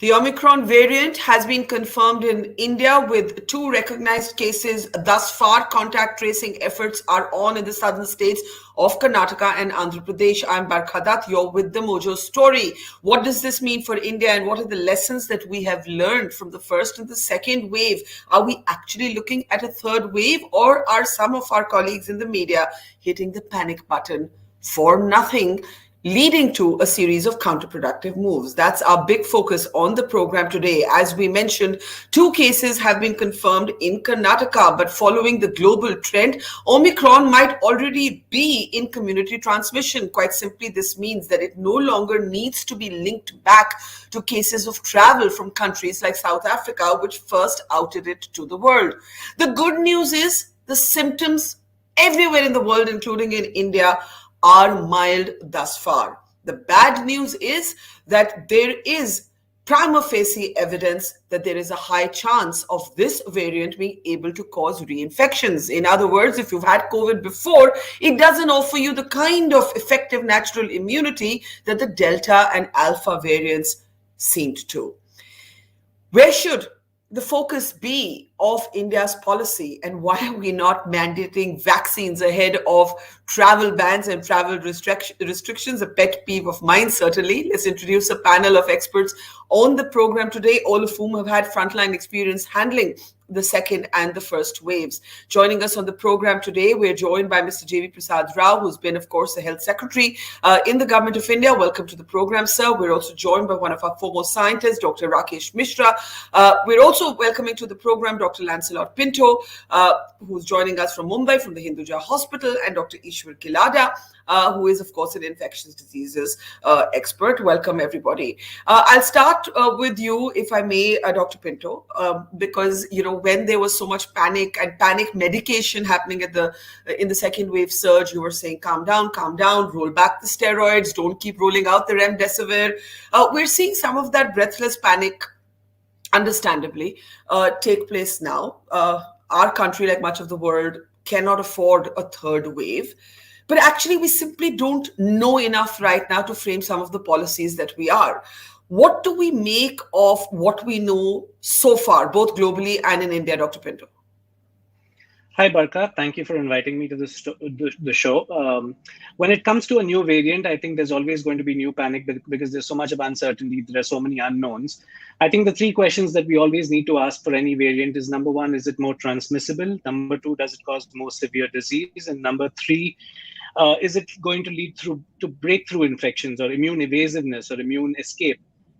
The Omicron variant has been confirmed in India with 2 recognized cases. Thus far, contact tracing efforts are on in the southern states of Karnataka and Andhra Pradesh. I'm Barkha Dutt. You're with the Mojo Story. What does this mean for India, and what are the lessons that we have learned from the first and the second wave? Are we actually looking at a third wave, or are some of our colleagues in the media hitting the panic button for nothing, leading to a series of counterproductive moves? That's our big focus on the program today. As we mentioned, 2 cases have been confirmed in Karnataka, but following the global trend, Omicron might already be in community transmission. Quite simply, this means that it no longer needs to be linked back to cases of travel from countries like South Africa, which first outed it to the world. The good news is the symptoms everywhere in the world, including in India, are mild thus far. The bad news is that there is prima facie evidence that there is a high chance of this variant being able to cause reinfections. In other words, if you've had COVID before, it doesn't offer you the kind of effective natural immunity that the Delta and Alpha variants seemed to. Where should the focus be of India's policy, and why are we not mandating vaccines ahead of travel bans and travel restrictions? A pet peeve of mine, certainly. Let's introduce a panel of experts on the program today, all of whom have had frontline experience handling the second and the first waves. Joining us on the program today, we're joined by Mr. J.V.R, who's been, of course, the Health Secretary in the Government of India. Welcome to the program, sir. We're also joined by one of our foremost scientists, Dr. Rakesh Mishra. We're also welcoming to the program Dr. Lancelot Pinto, who's joining us from Mumbai, from the Hinduja Hospital, and Dr. Ishwar Gilada, who is, of course, an infectious diseases expert. Welcome, everybody. I'll start with you, if I may, Dr. Pinto, because, when there was so much panic and panic medication happening in the second wave surge, you were saying, calm down, roll back the steroids, don't keep rolling out the remdesivir. We're seeing some of that breathless panic, understandably, take place now. Our country, like much of the world, cannot afford a third wave. But actually, we simply don't know enough right now to frame some of the policies that we are. What do we make of what we know so far, both globally and in India, Dr. Pinto? Hi, Barkha. Thank you for inviting me to the show. When it comes to a new variant, I think there's always going to be new panic because there's so much of uncertainty. There are so many unknowns. I think the 3 questions that we always need to ask for any variant is, number 1, is it more transmissible? Number 2, does it cause more severe disease? And number 3, is it going to lead to breakthrough infections or immune evasiveness or immune escape?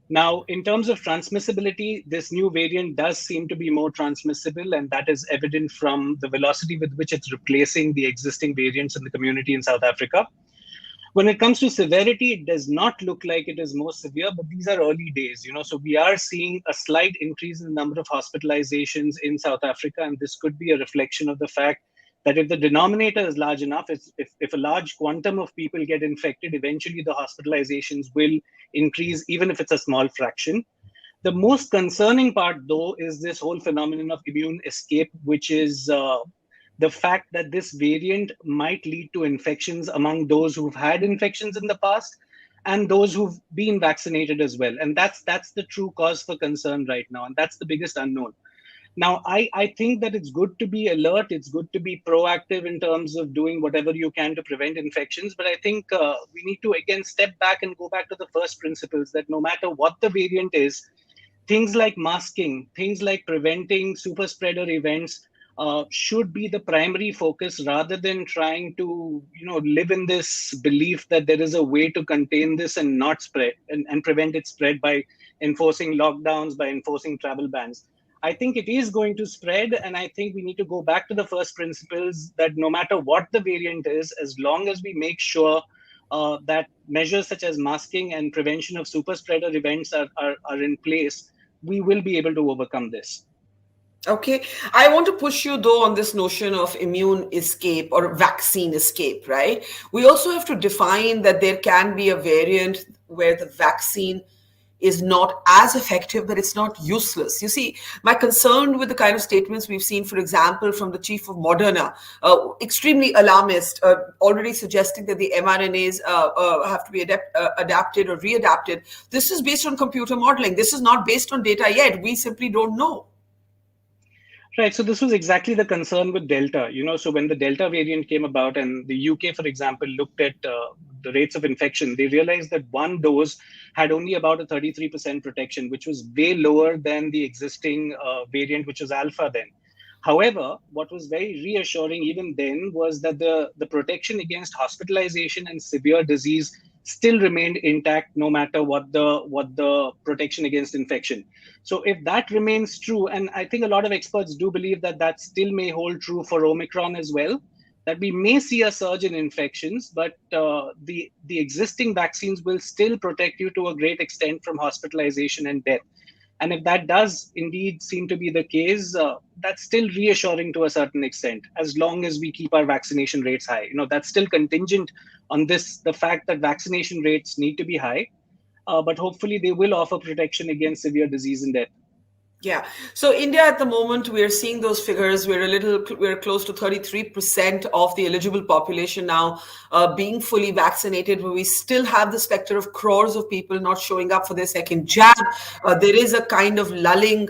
Now, in terms of transmissibility, this new variant does seem to be more transmissible, and that is evident from the velocity with which it's replacing the existing variants in the community in South Africa. When it comes to severity, it does not look like it is more severe, but these are early days, so we are seeing a slight increase in the number of hospitalizations in South Africa, and this could be a reflection of the fact that if the denominator is large enough, if a large quantum of people get infected, eventually the hospitalizations will increase, even if it's a small fraction. The most concerning part, though, is this whole phenomenon of immune escape, which is the fact that this variant might lead to infections among those who've had infections in the past and those who've been vaccinated as well. And that's the true cause for concern right now. And that's the biggest unknown. Now, I think that it's good to be alert. It's good to be proactive in terms of doing whatever you can to prevent infections. But I think we need to, again, step back and go back to the first principles that no matter what the variant is, things like masking, things like preventing super spreader events should be the primary focus, rather than trying to, live in this belief that there is a way to contain this and not spread and prevent its spread by enforcing lockdowns, by enforcing travel bans. I think it is going to spread, and I think we need to go back to the first principles that no matter what the variant is, as long as we make sure that measures such as masking and prevention of super spreader events are in place, we will be able to overcome this. Okay. I want to push you, though, on this notion of immune escape or vaccine escape, right? We also have to define that there can be a variant where the vaccine is not as effective, but it's not useless. You see, my concern with the kind of statements we've seen, for example, from the chief of Moderna, extremely alarmist, already suggesting that the mRNAs have to be adapted or readapted. This is based on computer modeling. This is not based on data yet. We simply don't know. Right. So this was exactly the concern with Delta. So when the Delta variant came about and the UK, for example, looked at the rates of infection, they realized that one dose had only about a 33% protection, which was way lower than the existing variant, which was Alpha then. However, what was very reassuring even then was that the protection against hospitalization and severe disease still remained intact, no matter what the protection against infection. So if that remains true, and I think a lot of experts do believe that that still may hold true for Omicron as well, that we may see a surge in infections, but the existing vaccines will still protect you to a great extent from hospitalization and death. And if that does indeed seem to be the case, that's still reassuring to a certain extent, as long as we keep our vaccination rates high. That's still contingent on the fact that vaccination rates need to be high, but hopefully they will offer protection against severe disease and death. Yeah. So India at the moment, we're seeing those figures. We're close to 33% of the eligible population now being fully vaccinated, but we still have the specter of crores of people not showing up for their second jab. There is a kind of lulling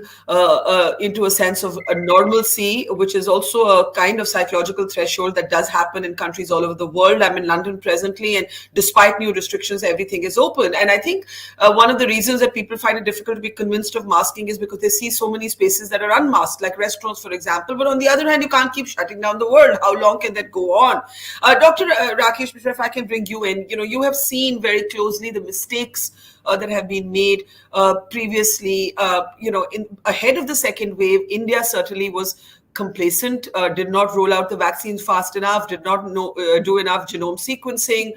into a sense of a normalcy, which is also a kind of psychological threshold that does happen in countries all over the world. I'm in London presently, and despite new restrictions, everything is open. And I think one of the reasons that people find it difficult to be convinced of masking is because they see so many spaces that are unmasked, like restaurants, for example. But on the other hand, you can't keep shutting down the world. How long can that go on? Dr. Rakesh, if I can bring you in, you have seen very closely the mistakes that have been made previously. Ahead of the second wave, India certainly was complacent, did not roll out the vaccines fast enough, did not do enough genome sequencing,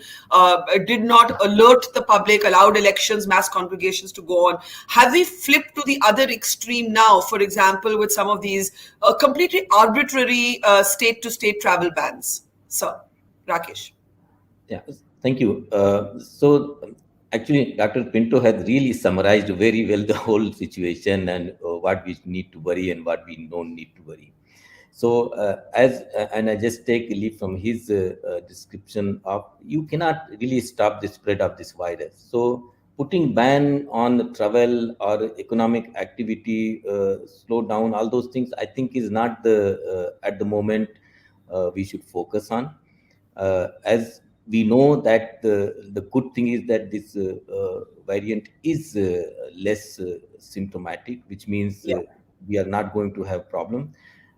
did not alert the public, allowed elections, mass congregations to go on. Have we flipped to the other extreme now, for example, with some of these completely arbitrary state-to-state travel bans? Sir, Rakesh. Yeah, thank you. Actually, Dr. Pinto has really summarized very well the whole situation and what we need to worry and what we don't need to worry. So, and I just take a leap from his description of, you cannot really stop the spread of this virus. So, putting ban on travel or economic activity, slow down, all those things, I think is not at the moment we should focus on. As we know that the good thing is that this variant is less symptomatic, which means we are not going to have problem.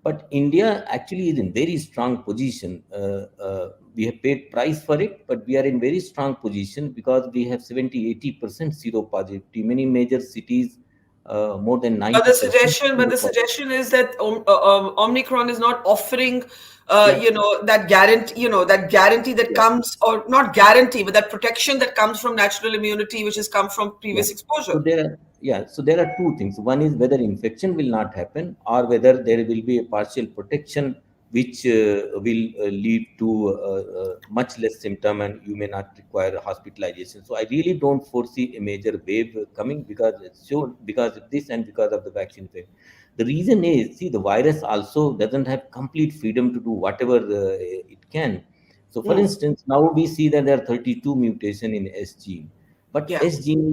But India actually is in very strong position. We have paid price for it, but we are in very strong position because we have 70-80% zero positivity. Many major cities, more than 90%. But the suggestion is that Omicron is not offering, that guarantee that comes, or not guarantee, but that protection that comes from natural immunity, which has come from previous exposure. So there are two things. One is whether infection will not happen, or whether there will be a partial protection which will lead to much less symptom and you may not require hospitalization. So I really don't foresee a major wave coming because of this and because of the vaccine effect. The reason is, see, the virus also doesn't have complete freedom to do whatever it can. So for instance, now we see that there are 32 mutation in S gene. But S gene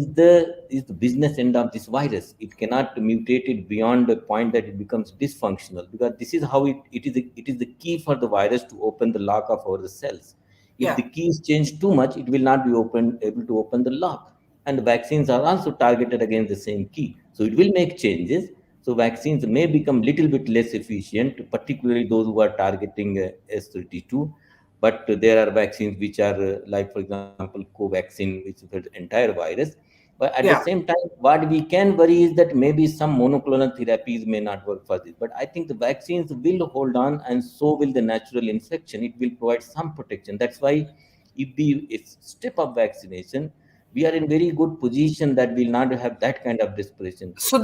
is the business end of this virus. It cannot mutate it beyond the point that it becomes dysfunctional, because this is how it is the key for the virus to open the lock of our cells. If the keys change too much, it will not be able to open the lock. And the vaccines are also targeted against the same key. So it will make changes. So vaccines may become little bit less efficient, particularly those who are targeting S32. But there are vaccines which are like, for example, Covaxin, which is the entire virus. But at the same time, what we can worry is that maybe some monoclonal therapies may not work for this. But I think the vaccines will hold on, and so will the natural infection. It will provide some protection. That's why if we step up vaccination, we are in very good position that we'll not have that kind of desperation. So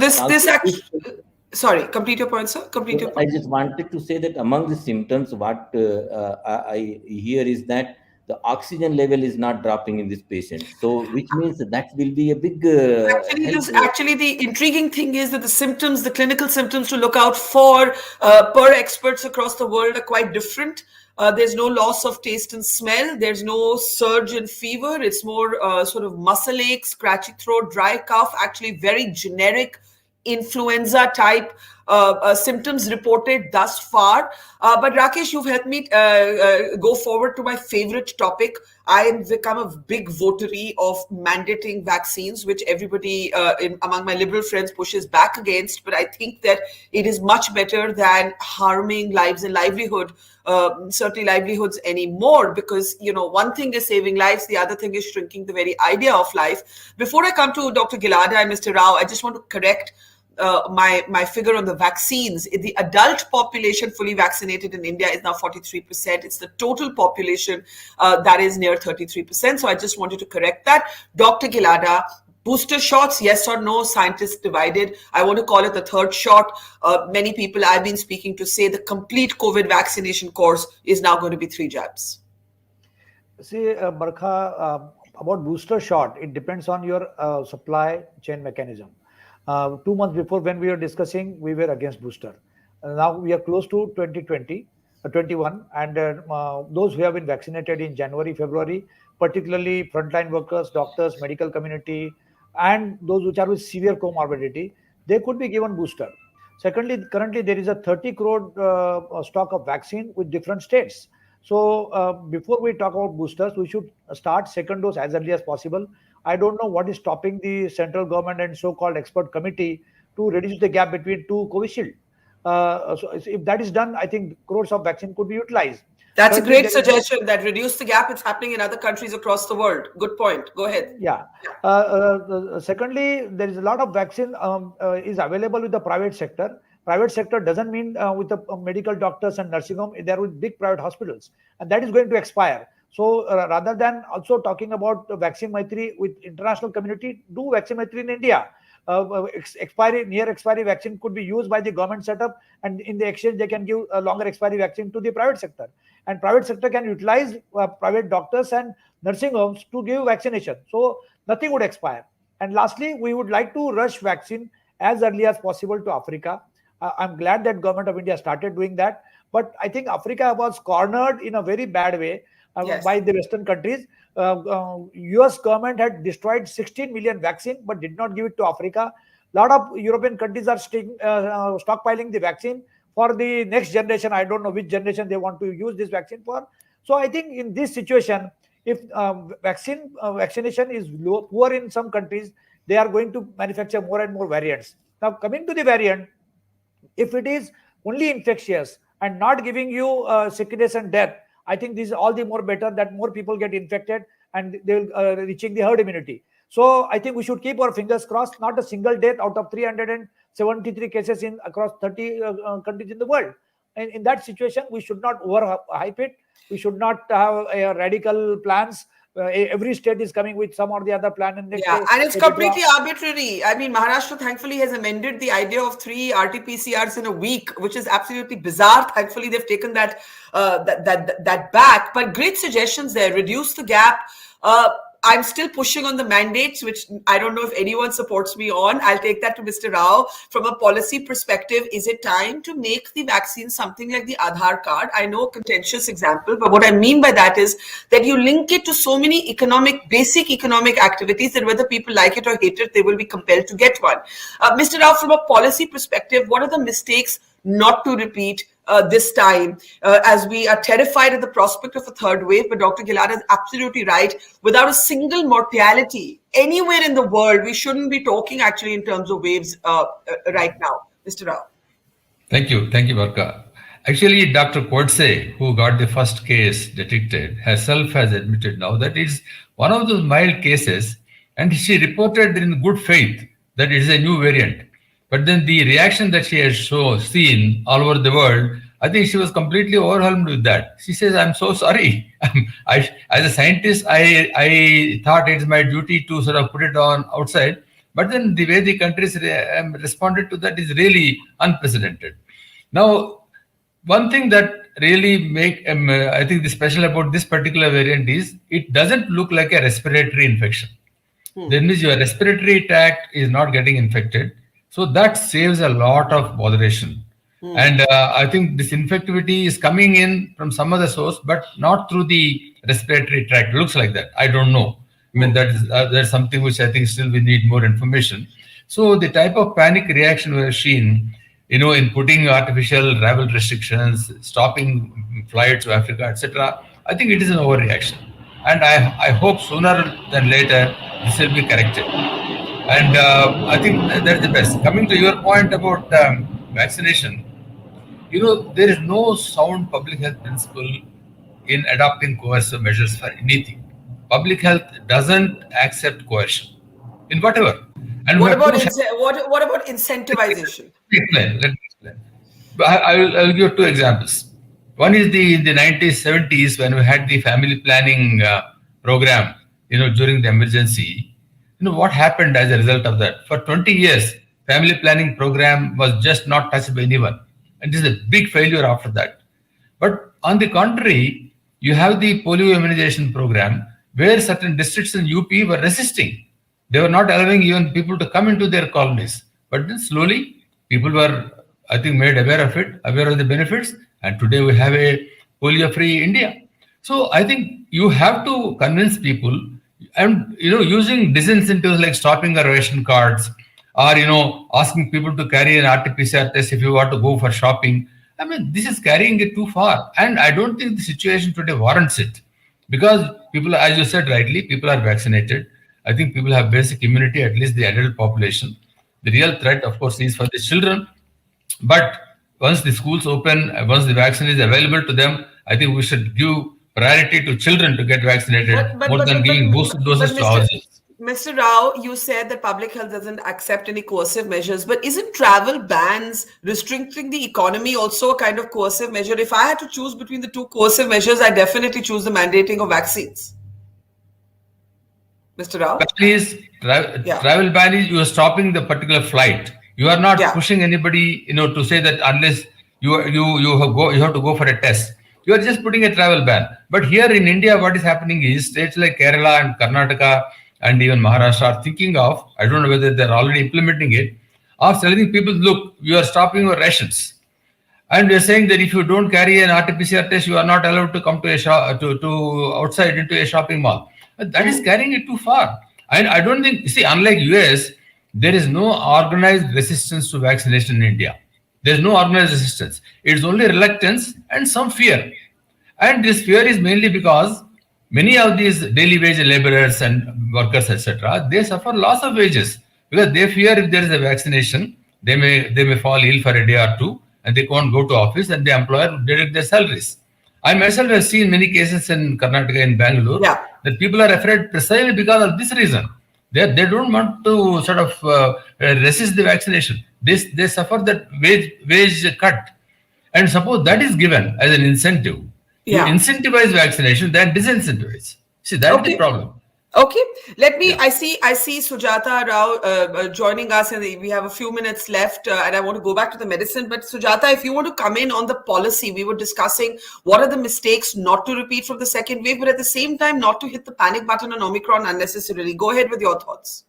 sorry, complete your point, sir. Complete your point. I just wanted to say that among the symptoms, what I hear is that the oxygen level is not dropping in this patient. So, which means that will be a big help. Actually, the intriguing thing is that the symptoms, the clinical symptoms to look out for per experts across the world are quite different. There's no loss of taste and smell. There's no surge in fever. It's more sort of muscle ache, scratchy throat, dry cough, actually very generic influenza type symptoms reported thus far. But Rakesh, you've helped me go forward to my favorite topic. I have become a big votary of mandating vaccines, which everybody among my liberal friends pushes back against. But I think that it is much better than harming lives and livelihood, certainly livelihoods anymore, because, one thing is saving lives, the other thing is shrinking the very idea of life. Before I come to Dr. Gilada and Mr. Rao, I just want to correct my figure on the vaccines. The adult population fully vaccinated in India is now 43%. It's the total population that is near 33%. So I just wanted to correct that. Dr. Gilada, booster shots, yes or no? Scientists divided. I want to call it the third shot. Many people I've been speaking to say the complete COVID vaccination course is now going to be 3 jabs. See, Barkha, about booster shot, it depends on your supply chain mechanism. 2 months before, when we were discussing, we were against booster. Now we are close to 21, and those who have been vaccinated in January, February, particularly frontline workers, doctors, medical community, and those which are with severe comorbidity, they could be given booster. Secondly, currently there is a 30 crore stock of vaccine with different states. So before we talk about boosters, we should start second dose as early as possible. I don't know what is stopping the central government and so-called expert committee to reduce the gap between 2 Covishield. So if that is done, I think crores of vaccine could be utilized. That's a great suggestion, that reduce the gap. It's happening in other countries across the world. Good point. Go ahead. Yeah. Secondly, there is a lot of vaccine is available with the private sector. Private sector doesn't mean with the medical doctors and nursing home. They are with big private hospitals, and that is going to expire. So rather than also talking about vaccine maitri with international community, do vaccine maitri in India. Near expiry vaccine could be used by the government setup, and in the exchange they can give a longer expiry vaccine to the private sector, and private sector can utilize private doctors and nursing homes to give vaccination, so nothing would expire. And lastly, we would like to rush vaccine as early as possible to Africa. I'm glad that government of India started doing that, but I think Africa was cornered in a very bad way by the Western countries. US government had destroyed 16 million vaccine but did not give it to Africa. A lot of European countries are stockpiling the vaccine for the next generation. I don't know which generation they want to use this vaccine for. So I think in this situation, if vaccination is poor in some countries, they are going to manufacture more and more variants. Now, coming to the variant, if it is only infectious and not giving you sickness and death, I think this is all the more better, that more people get infected and they will reaching the herd immunity. So I think we should keep our fingers crossed. Not a single death out of 373 cases in across 30 countries in the world. And in that situation, we should not overhype it. We should not have radical plans. Every state is coming with some or the other plan, and and it's completely arbitrary. I mean, Maharashtra thankfully has amended the idea of 3 RT-PCRs in a week, which is absolutely bizarre. Thankfully, they've taken that back. But great suggestions there. Reduce the gap. I'm still pushing on the mandates, which I don't know if anyone supports me on. I'll take that to Mr. Rao. From a policy perspective, is it time to make the vaccine something like the Aadhaar card? I know a contentious example, but what I mean by that is that you link it to so many basic economic activities that whether people like it or hate it, they will be compelled to get one. Mr. Rao, from a policy perspective, what are the mistakes not to repeat this time, as we are terrified at the prospect of a third wave? But Dr. Gilada is absolutely right. Without a single mortality anywhere in the world, we shouldn't be talking actually in terms of waves right now. Mr. Rao. Thank you, Barkha. Actually, Dr. Kodse, who got the first case detected, herself has admitted now that it's one of those mild cases, and she reported in good faith that it is a new variant. But then the reaction that she has seen all over the world, I think she was completely overwhelmed with that. She says, "I'm so sorry. As a scientist, I thought it's my duty to sort of put it on outside. But then the way the countries responded to that is really unprecedented." Now, one thing that really make, I think the special about this particular variant is it doesn't look like a respiratory infection. That means your respiratory tract is not getting infected. So that saves a lot of botheration. And I think this infectivity is coming in from some other source, but not through the respiratory tract. Looks like that. I don't know. I mean, that's something which I think still we need more information. So the type of panic reaction we have seen, in putting artificial travel restrictions, stopping flights to Africa, etc., I think it is an overreaction. And I hope sooner than later this will be corrected. And I think that's the best. Coming to your point about vaccination, there is no sound public health principle in adopting coercive measures for anything. Public health doesn't accept coercion in whatever. And we What have about two. what about incentivization? Let me explain. I will give two examples. One is in the 90s, 70s when we had the family planning program, during the emergency. What happened as a result of that? For 20 years, family planning program was just not touched by anyone. And this is a big failure after that. But on the contrary, you have the polio immunization program where certain districts in UP were resisting. They were not allowing even people to come into their colonies. But then slowly, people were, I think, made aware of it, aware of the benefits. And today we have a polio-free India. So I think you have to convince people, and using disincentives like stopping the ration cards, or asking people to carry an RT-PCR test if you want to go for shopping. I mean, this is carrying it too far, and I don't think the situation today warrants it, because people, as you said rightly, people are vaccinated. I think people have basic immunity, at least the adult population. The real threat, of course, is for the children. But once the schools open, once the vaccine is available to them, I think we should give priority to children to get vaccinated more than giving boosted doses to ourselves. Mr. Rao, you said that public health doesn't accept any coercive measures, but isn't travel bans restricting the economy also a kind of coercive measure? If I had to choose between the two coercive measures, I definitely choose the mandating of vaccines. Mr. Rao? Travel ban is you are stopping the particular flight. You are not pushing anybody, to say that unless you have to go for a test. You are just putting a travel ban. But here in India, what is happening is states like Kerala and Karnataka and even Maharashtra are thinking of, I don't know whether they're already implementing it, of telling people, look, you are stopping your rations. And we are saying that if you don't carry an RT-PCR test, you are not allowed to come to a shop, to outside into a shopping mall. But that is carrying it too far. And I don't think, unlike US, there is no organized resistance to vaccination in India. There's no organized resistance. It's only reluctance and some fear. And this fear is mainly because many of these daily wage laborers and workers, etc., they suffer loss of wages because they fear if there is a vaccination, they may fall ill for a day or two and they can't go to office and the employer will deduct their salaries. I myself have seen many cases in Karnataka and Bangalore that people are afraid precisely because of this reason. They don't want to sort of resist the vaccination. They suffer that wage cut. And suppose that is given as an incentive. You incentivize vaccination, then disincentivize. See, that's the problem. Okay, let me. I see Sujatha Rao joining us, and we have a few minutes left. And I want to go back to the medicine. But Sujatha, if you want to come in on the policy, we were discussing what are the mistakes not to repeat from the second wave, but at the same time not to hit the panic button on Omicron unnecessarily. Go ahead with your thoughts.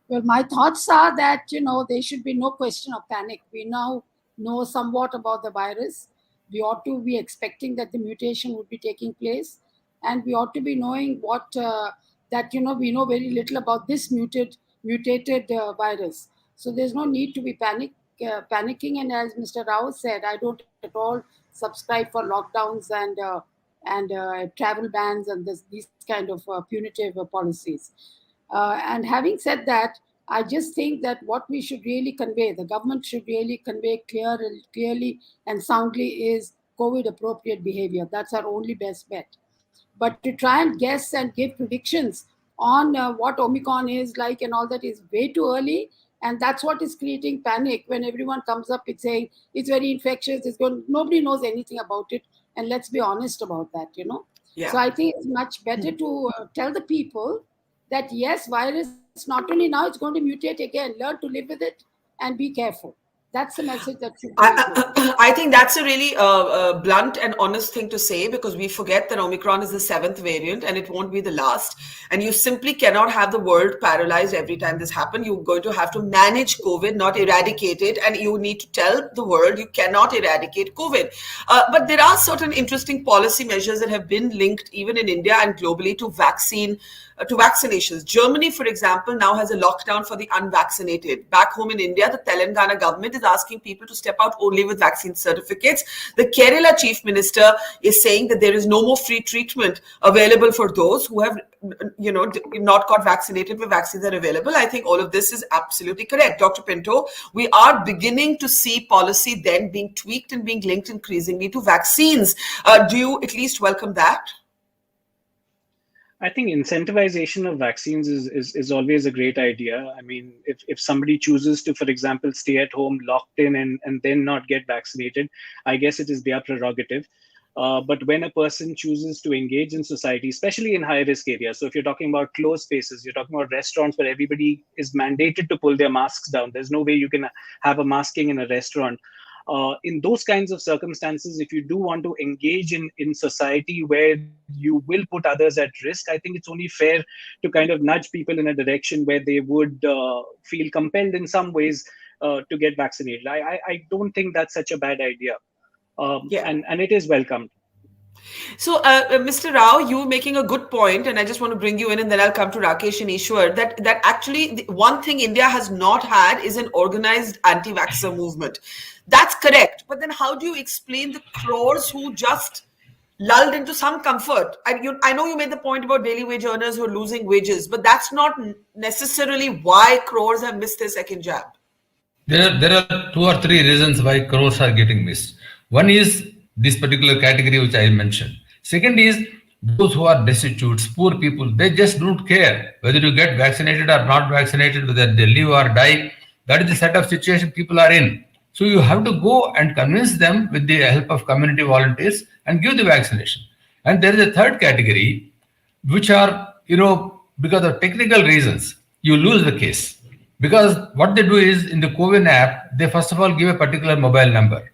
Well, my thoughts are that there should be no question of panic. We now know somewhat about the virus. We ought to be expecting that the mutation would be taking place, and we ought to be knowing what we know very little about this mutated virus. So there's no need to be panicking. And as Mr. Rao said, I don't at all subscribe for lockdowns and travel bans and these kind of punitive policies. And having said that, I just think that what we should really convey, the government should really convey clearly and soundly is COVID appropriate behavior. That's our only best bet. But to try and guess and give predictions on what Omicron is like and all that is way too early. And that's what is creating panic when everyone comes up with saying it's very infectious. Nobody knows anything about it. And let's be honest about that, So I think it's much better to tell the people that yes, virus not only now, it's going to mutate again. Learn to live with it and be careful. That's the message that should be good. I think that's a really blunt and honest thing to say, because we forget that Omicron is the seventh variant and it won't be the last. And you simply cannot have the world paralyzed every time this happens. You're going to have to manage COVID, not eradicate it. And you need to tell the world you cannot eradicate COVID. But there are certain interesting policy measures that have been linked even in India and globally to vaccinations. Germany, for example, now has a lockdown for the unvaccinated. Back home in India, the Telangana government is asking people to step out only with vaccine certificates. The Kerala chief minister is saying that there is no more free treatment available for those who have not got vaccinated where vaccines are available. I think all of this is absolutely correct. Dr. Pinto, we are beginning to see policy then being tweaked and being linked increasingly to vaccines. Do you at least welcome that? I think incentivization of vaccines is always a great idea. I mean, if somebody chooses to, for example, stay at home locked in and then not get vaccinated, I guess it is their prerogative. But when a person chooses to engage in society, especially in high-risk areas, so if you're talking about closed spaces, you're talking about restaurants where everybody is mandated to pull their masks down. There's no way you can have a masking in a restaurant. In those kinds of circumstances, if you do want to engage in society where you will put others at risk, I think it's only fair to kind of nudge people in a direction where they would feel compelled in some ways to get vaccinated. I don't think that's such a bad idea. And it is welcomed. So, Mr. Rao, you were making a good point, and I just want to bring you in, and then I'll come to Rakesh and Ishwar, that actually the one thing India has not had is an organized anti-vaxxer movement. That's correct. But then how do you explain the crores who just lulled into some comfort? I know you made the point about daily wage earners who are losing wages, but that's not necessarily why crores have missed their second jab. There are 2 or 3 reasons why crores are getting missed. One is this particular category which I mentioned. Second is those who are destitute, poor people, they just don't care whether you get vaccinated or not vaccinated, whether they live or die. That is the set of situation people are in. So you have to go and convince them with the help of community volunteers and give the vaccination. And there is a third category, which are, because of technical reasons, you lose the case. Because what they do is, in the COVID app, they first of all give a particular mobile number.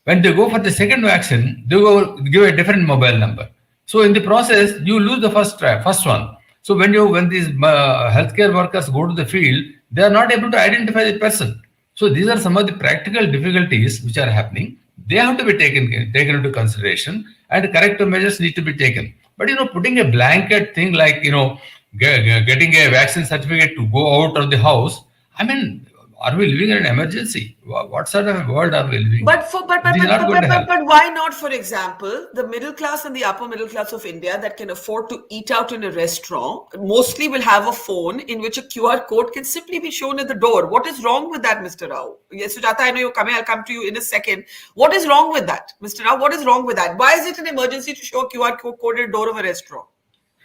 When they go for the second vaccine, they will give a different mobile number. So in the process, you lose the first one. So when these healthcare workers go to the field, they are not able to identify the person. So these are some of the practical difficulties which are happening. They have to be taken into consideration, and corrective measures need to be taken. But putting a blanket thing like getting a vaccine certificate to go out of the house, I mean, are we living in an emergency? What sort of a world are we living in? But why not, for example, the middle class and the upper middle class of India that can afford to eat out in a restaurant mostly will have a phone in which a QR code can simply be shown at the door. What is wrong with that, Mr. Rao? Yes, Sujatha, I know you're coming. I'll come to you in a second. What is wrong with that, Mr. Rao? What is wrong with that? Why is it an emergency to show a QR code at the door of a restaurant?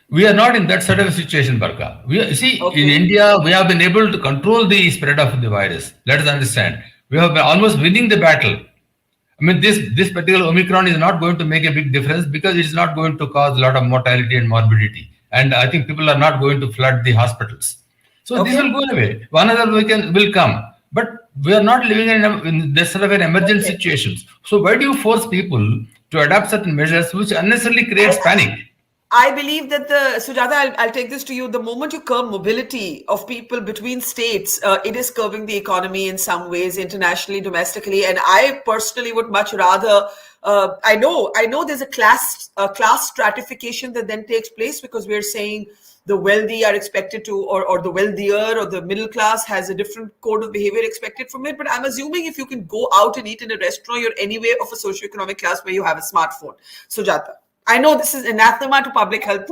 We are not in that sort of a situation, Barkha. In India, we have been able to control the spread of the virus. Let us understand. We have been almost winning the battle. I mean, this particular Omicron is not going to make a big difference because it's not going to cause a lot of mortality and morbidity. And I think people are not going to flood the hospitals. So this will go away. One other will come. But we are not living in this sort of an emergency situation. So why do you force people to adopt certain measures which unnecessarily creates panic? I believe that Sujatha, I'll take this to you. The moment you curb mobility of people between states, it is curbing the economy in some ways, internationally, domestically. And I personally would much rather, I know there's a class stratification that then takes place because we're saying the wealthy are expected to, or the wealthier or the middle class has a different code of behavior expected from it. But I'm assuming if you can go out and eat in a restaurant, you're anyway of a socioeconomic class where you have a smartphone. Sujatha. I know this is anathema to public health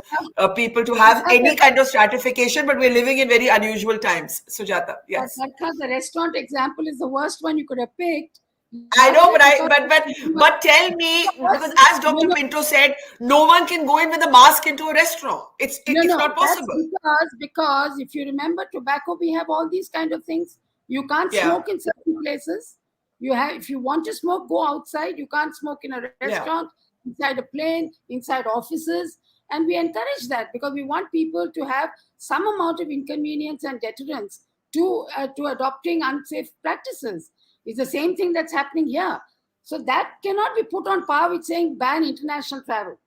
people to have any kind of stratification, but we're living in very unusual times. Sujatha, yes. Because the restaurant example is the worst one you could have picked. I know, but tell me, because as Dr. Pinto said, no one can go in with a mask into a restaurant. It's not possible. Because if you remember tobacco, we have all these kind of things. You can't smoke in certain places. If you want to smoke, go outside. You can't smoke in a restaurant. Inside a plane, inside offices, and we encourage that because we want people to have some amount of inconvenience and deterrence to adopting unsafe practices. It's the same thing that's happening here. So that cannot be put on par with saying ban international travel.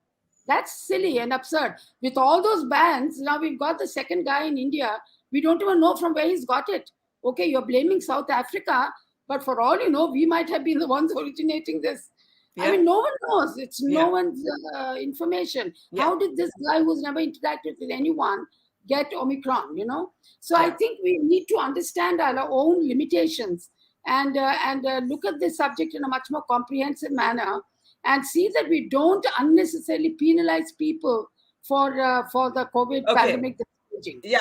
That's silly and absurd. With all those bans, now we've got the second guy in India. We don't even know from where he's got it. Okay, you're blaming South Africa, but for all you know, we might have been the ones originating this. I mean, no one knows. It's no one's information. How did this guy who's never interacted with anyone get Omicron, So I think we need to understand our own limitations and look at this subject in a much more comprehensive manner and see that we don't unnecessarily penalize people for the COVID pandemic that's raging. Yeah,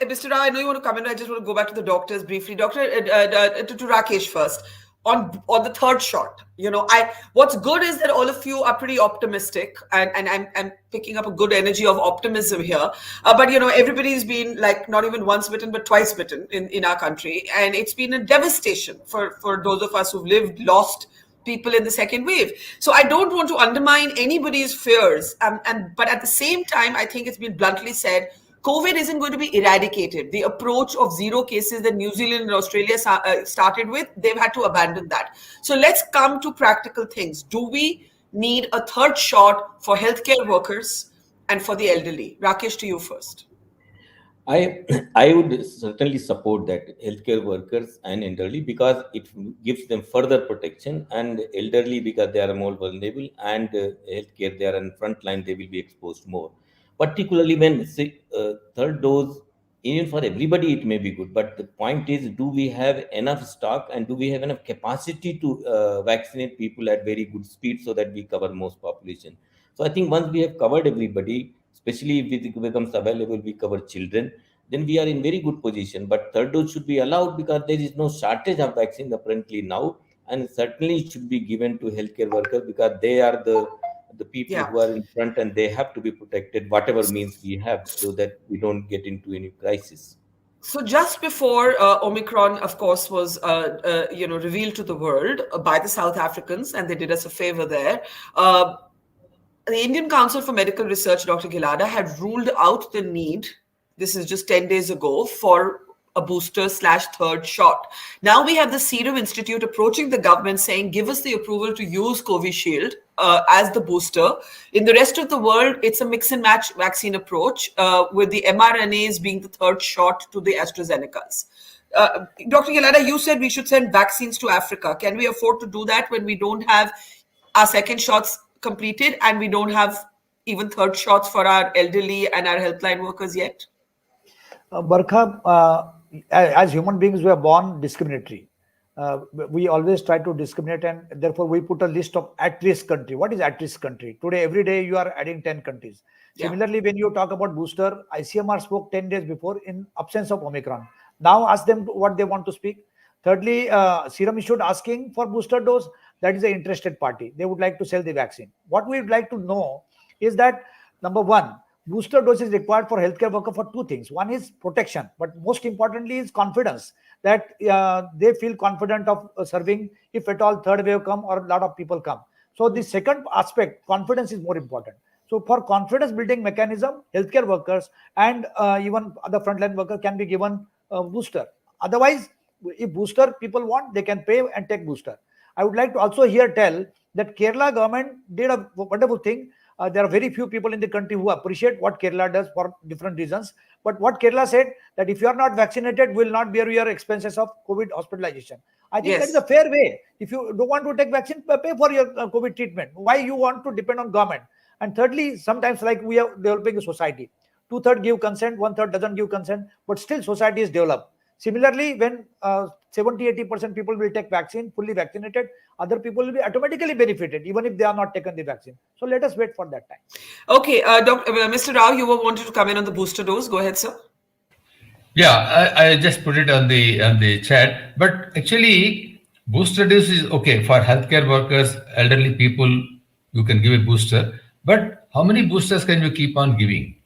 Mr. Rao, I know you want to come in. I just want to go back to the doctors briefly. Doctor, to Rakesh first. On the third shot, what's good is that all of you are pretty optimistic, and I'm picking up a good energy of optimism here. But everybody's been like not even once bitten but twice bitten in our country, and it's been a devastation for those of us who've lost people in the second wave. So I don't want to undermine anybody's fears, but at the same time, I think it's been bluntly said, COVID isn't going to be eradicated. The approach of zero cases that New Zealand and Australia started with, they've had to abandon that. So let's come to practical things. Do we need a third shot for healthcare workers and for the elderly? Rakesh, to you first. I would certainly support that, healthcare workers and elderly, because it gives them further protection, and elderly because they are more vulnerable, and healthcare, they are in front line, they will be exposed more. Particularly when third dose, even for everybody, it may be good. But the point is, do we have enough stock and do we have enough capacity to vaccinate people at very good speed so that we cover most population? So I think once we have covered everybody, especially if it becomes available, we cover children, then we are in very good position. But third dose should be allowed because there is no shortage of vaccine apparently now. And certainly it should be given to healthcare workers because they are the people who are in front, and they have to be protected whatever means we have so that we don't get into any crisis. So just before Omicron, of course, was revealed to the world by the South Africans, and they did us a favor there. The Indian Council for Medical Research, Dr. Gilada, had ruled out the need, this is just 10 days ago, for a booster/third shot. Now we have the Serum Institute approaching the government saying, give us the approval to use Covishield as the booster. In the rest of the world, it's a mix and match vaccine approach with the mRNAs being the third shot to the AstraZenecas. Dr. Gilada, you said we should send vaccines to Africa. Can we afford to do that when we don't have our second shots completed and we don't have even third shots for our elderly and our helpline workers yet? Barkha, as human beings, we are born discriminatory. We always try to discriminate, and therefore we put a list of at-risk country. What is at-risk country? Today, every day you are adding 10 countries. Similarly, when you talk about booster, ICMR spoke 10 days before in absence of Omicron. Now ask them what they want to speak. Thirdly, Serum Institute asking for booster dose. That is an interested party. They would like to sell the vaccine. What we would like to know is that, number one, booster dose is required for healthcare worker for two things. One is protection, but most importantly is confidence, that they feel confident of serving if at all third wave come or a lot of people come. So the second aspect, confidence, is more important. So for confidence building mechanism, healthcare workers and even other frontline workers can be given a booster. Otherwise, if booster people want, they can pay and take booster. I would like to also here tell that Kerala government did a wonderful thing. There are very few people in the country who appreciate what Kerala does for different reasons. But what Kerala said, that if you are not vaccinated, will not bear your expenses of COVID hospitalization. I think that is a fair way. If you don't want to take vaccine, pay for your COVID treatment. Why you want to depend on government? And thirdly, sometimes like we are developing a society. 2/3 give consent, 1/3 doesn't give consent, but still society is developed. Similarly, when 70-80% people will take vaccine, fully vaccinated, other people will be automatically benefited, even if they are not taken the vaccine. So let us wait for that time. Okay, Mr. Rao, you wanted to come in on the booster dose. Go ahead, sir. Yeah, I just put it on the chat. But actually, booster dose is okay for healthcare workers, elderly people. You can give a booster, but how many boosters can you keep on giving?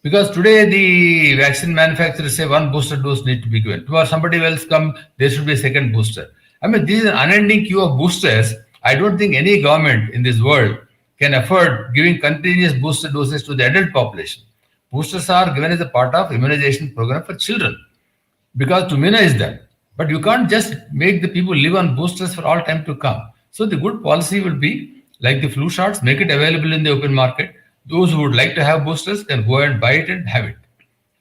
Because today the vaccine manufacturers say one booster dose need to be given. Tomorrow somebody else come, there should be a second booster. I mean, this is an unending queue of boosters. I don't think any government in this world can afford giving continuous booster doses to the adult population. Boosters are given as a part of immunization program for children because to immunize them. But you can't just make the people live on boosters for all time to come. So the good policy will be like the flu shots, make it available in the open market. Those who would like to have boosters can go and buy it and have it.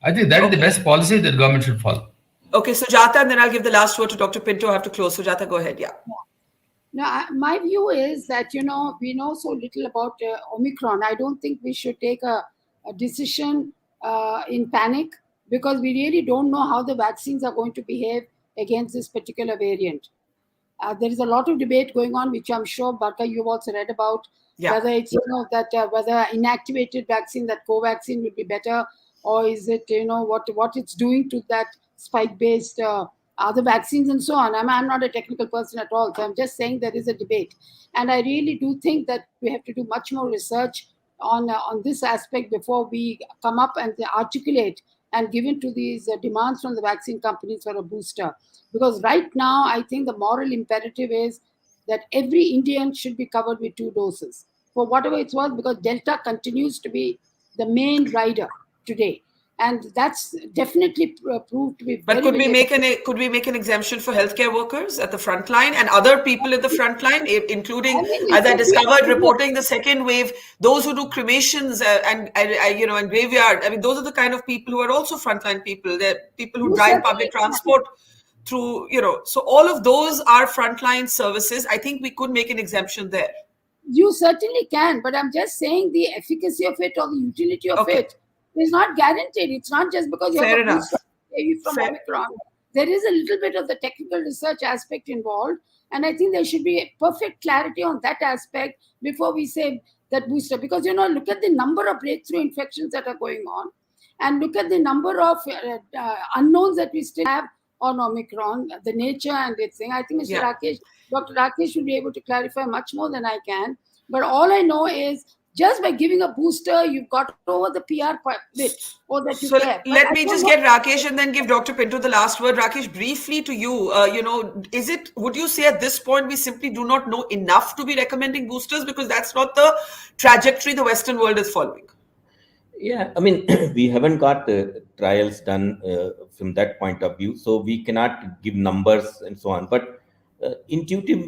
I think that is the Okay. best policy that government should follow. Okay, Sujatha, and then I'll give the last word to Dr. Pinto. I have to close. Sujatha, go ahead. Yeah. Now, my view is that, we know so little about Omicron. I don't think we should take a decision in panic, because we really don't know how the vaccines are going to behave against this particular variant. There is a lot of debate going on, which I'm sure, Barkha, you've also read about, Yeah. whether it's, whether inactivated vaccine, that Covaxin will be better, or is it, what it's doing to that spike-based other vaccines and so on. I'm not a technical person at all, so I'm just saying there is a debate. And I really do think that we have to do much more research on this aspect before we come up and articulate and give in to these demands from the vaccine companies for a booster. Because right now, I think the moral imperative is that every Indian should be covered with 2 doses, for whatever it's worth, because Delta continues to be the main rider today. And that's definitely proved to be very, But could we very make an exemption for healthcare workers at the front line and other people at the front line, including, as I discovered, reporting the second wave, those who do cremations and graveyard? I mean, those are the kind of people who are also frontline people. They're people who drive public transport through, so all of those are frontline services. I think we could make an exemption there. You certainly can, but I'm just saying the efficacy of it or the utility of it is not guaranteed. It's not just because you have a booster from Omicron. There is a little bit of the technical research aspect involved, and I think there should be a perfect clarity on that aspect before we say that booster. Because, look at the number of breakthrough infections that are going on, and look at the number of unknowns that we still have on Omicron, the nature and its thing. I think Dr. Rakesh will be able to clarify much more than I can. But all I know is, just by giving a booster, you've got over the PR bit, or that you care. Let me just get Rakesh and then give Dr. Pinto the last word. Rakesh, briefly to you, would you say at this point we simply do not know enough to be recommending boosters, because that's not the trajectory the Western world is following? Yeah, I mean, we haven't got trials done from that point of view, so we cannot give numbers and so on. But intuitive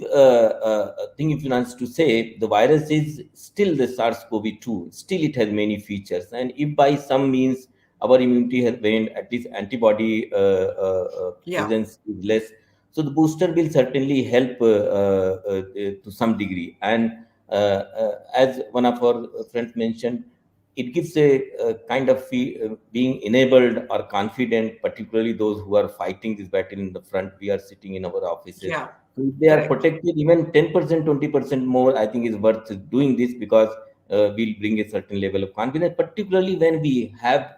thing, if you want to say, the virus is still the SARS-CoV-2. Still, it has many features, and if by some means our immunity has waned, at least antibody presence is less. So the booster will certainly help to some degree. And as one of our friends mentioned, it gives a kind of being enabled or confident, particularly those who are fighting this battle in the front. We are sitting in our offices. Yeah. So if they are protected, even 10%, 20% more, I think is worth doing this, because we'll bring a certain level of confidence, particularly when we have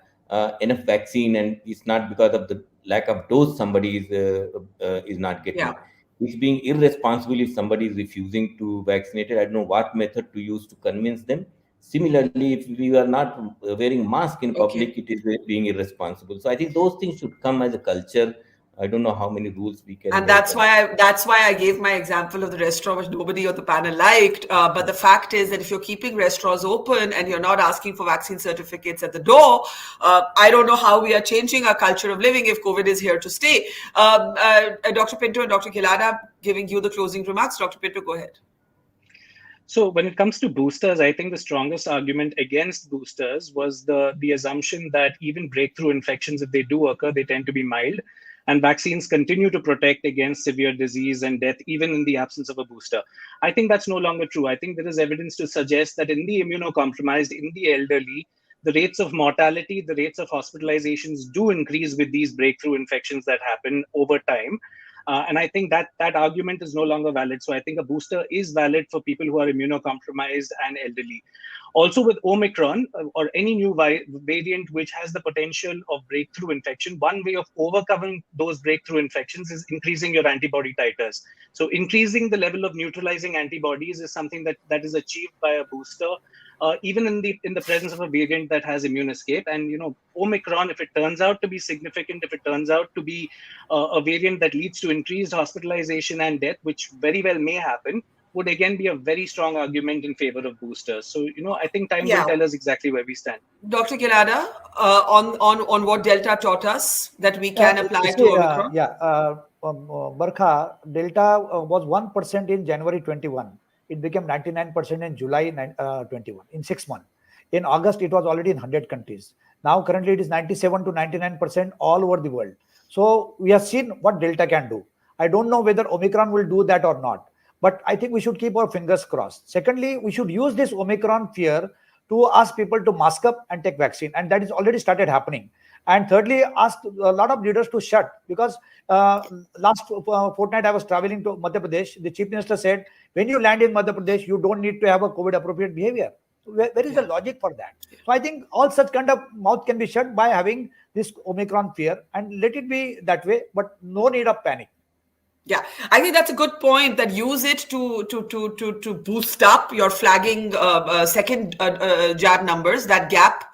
enough vaccine, and it's not because of the lack of dose somebody is not getting. Yeah. It's being irresponsible if somebody is refusing to vaccinate it. I don't know what method to use to convince them. Similarly, if we are not wearing mask in public, it is being irresponsible. So I think those things should come as a culture. I don't know how many rules we can. And that's why I gave my example of the restaurant, which nobody on the panel liked. But the fact is that if you're keeping restaurants open and you're not asking for vaccine certificates at the door, I don't know how we are changing our culture of living if COVID is here to stay. Dr. Pinto and Dr. Gilada, giving you the closing remarks. Dr. Pinto, go ahead. So when it comes to boosters, I think the strongest argument against boosters was the assumption that even breakthrough infections, if they do occur, they tend to be mild. And vaccines continue to protect against severe disease and death, even in the absence of a booster. I think that's no longer true. I think there is evidence to suggest that in the immunocompromised, in the elderly, the rates of mortality, the rates of hospitalizations do increase with these breakthrough infections that happen over time. And I think that argument is no longer valid. So I think a booster is valid for people who are immunocompromised and elderly. Also with Omicron or any new variant which has the potential of breakthrough infection, one way of overcoming those breakthrough infections is increasing your antibody titers. So increasing the level of neutralizing antibodies is something that is achieved by a booster, even in the presence of a variant that has immune escape. And Omicron, if it turns out to be significant, if it turns out to be a variant that leads to increased hospitalization and death, which very well may happen, would again be a very strong argument in favor of boosters. So, I think time will tell us exactly where we stand. Dr. Gilada, on what Delta taught us that we can apply to Omicron? Barkha, Delta was 1% in January 21. It became 99% in July 21, in 6 months. In August, it was already in 100 countries. Now, currently, it is 97 to 99% all over the world. So, we have seen what Delta can do. I don't know whether Omicron will do that or not. But I think we should keep our fingers crossed. Secondly, we should use this Omicron fear to ask people to mask up and take vaccine. And that is already started happening. And thirdly, ask a lot of leaders to shut, because last fortnight I was traveling to Madhya Pradesh. The chief minister said, when you land in Madhya Pradesh, you don't need to have a COVID appropriate behavior. Where is the logic for that? So I think all such kind of mouth can be shut by having this Omicron fear, and let it be that way, but no need of panic. Yeah, I think that's a good point, that use it to boost up your flagging second jab numbers, that gap.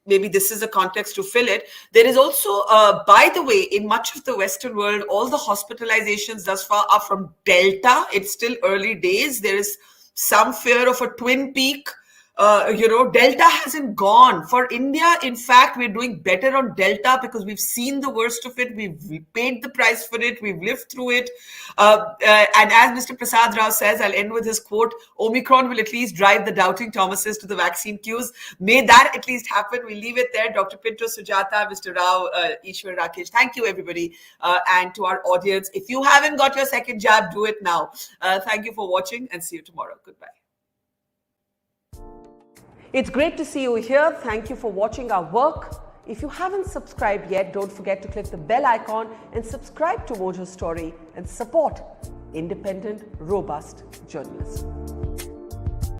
Maybe this is a context to fill it. There is also, by the way, in much of the Western world, all the hospitalizations thus far are from Delta. It's still early days. There is some fear of a twin peak. Delta hasn't gone. For India, in fact, we're doing better on Delta because we've seen the worst of it. We've paid the price for it. We've lived through it. And as Mr. Prasad Rao says, I'll end with his quote, Omicron will at least drive the doubting Thomases to the vaccine queues. May that at least happen. We'll leave it there. Dr. Pinto, Sujatha, Mr. Rao, Ishwar, Rakesh, thank you, everybody. And to our audience, if you haven't got your second jab, do it now. Thank you for watching, and see you tomorrow. Goodbye. It's great to see you here. Thank you for watching our work. If you haven't subscribed yet, don't forget to click the bell icon and subscribe to Mojo Story and support independent, robust journalism.